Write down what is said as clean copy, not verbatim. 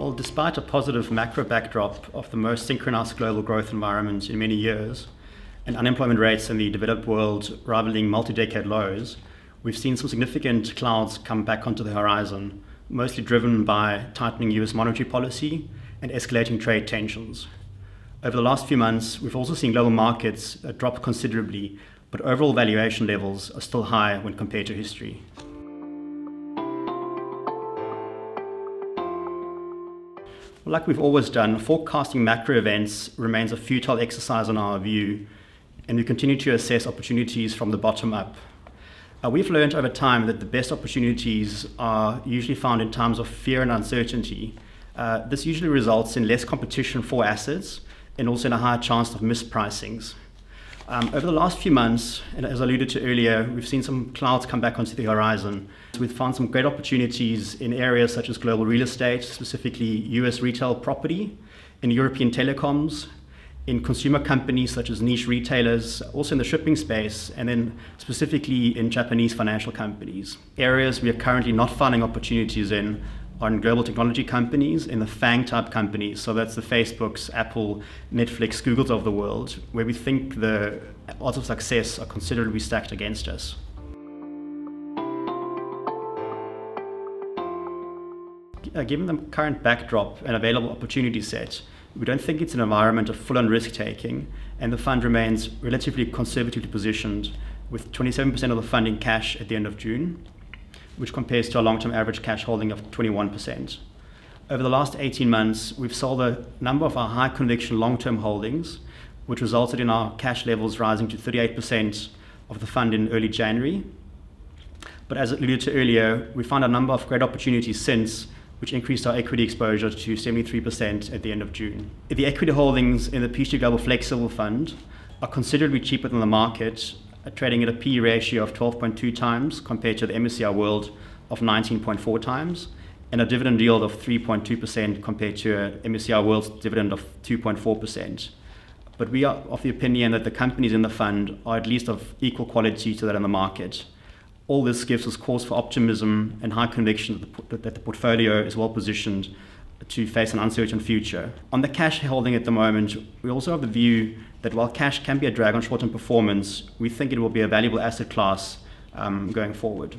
Well, despite a positive macro backdrop of the most synchronized global growth environment in many years, and unemployment rates in the developed world rivaling multi-decade lows, we've seen some significant clouds come back onto the horizon, mostly driven by tightening US monetary policy and escalating trade tensions. Over the last few months, we've also seen global markets drop considerably, but overall valuation levels are still high when compared to history. Like we've always done, forecasting macro events remains a futile exercise in our view, and we continue to assess opportunities from the bottom up. We've learned over time that the best opportunities are usually found in times of fear and uncertainty. This usually results in less competition for assets and also in a higher chance of mispricings. Over the last few months, and as I alluded to earlier, we've seen some clouds come back onto the horizon. We've found some great opportunities in areas such as global real estate, specifically US retail property, in European telecoms, in consumer companies such as niche retailers, also in the shipping space, and then specifically in Japanese financial companies. Areas we are currently not finding opportunities in are in global technology companies, in the FANG type companies, so that's the Facebooks, Apple, Netflix, Googles of the world, where we think the odds of success are considerably stacked against us. Given the current backdrop and available opportunity set, we don't think it's an environment of full-on risk-taking, and the fund remains relatively conservatively positioned, with 27% of the fund in cash at the end of June, which compares to a long-term average cash holding of 21%. Over the last 18 months, we've sold a number of our high-conviction long-term holdings, which resulted in our cash levels rising to 38% of the fund in early January. But as alluded to earlier, we found a number of great opportunities since, which increased our equity exposure to 73% at the end of June. The equity holdings in the PSG Global Flexible Fund are considerably cheaper than the market, trading at a PE ratio of 12.2 times compared to the MSCI World of 19.4 times, and a dividend yield of 3.2% compared to MSCI World's dividend of 2.4%. But we are of the opinion that the companies in the fund are at least of equal quality to that in the market. All this gives us cause for optimism and high conviction that the portfolio is well positioned to face an uncertain future. On the cash holding at the moment, we also have the view that while cash can be a drag on short-term performance, we think it will be a valuable asset class going forward.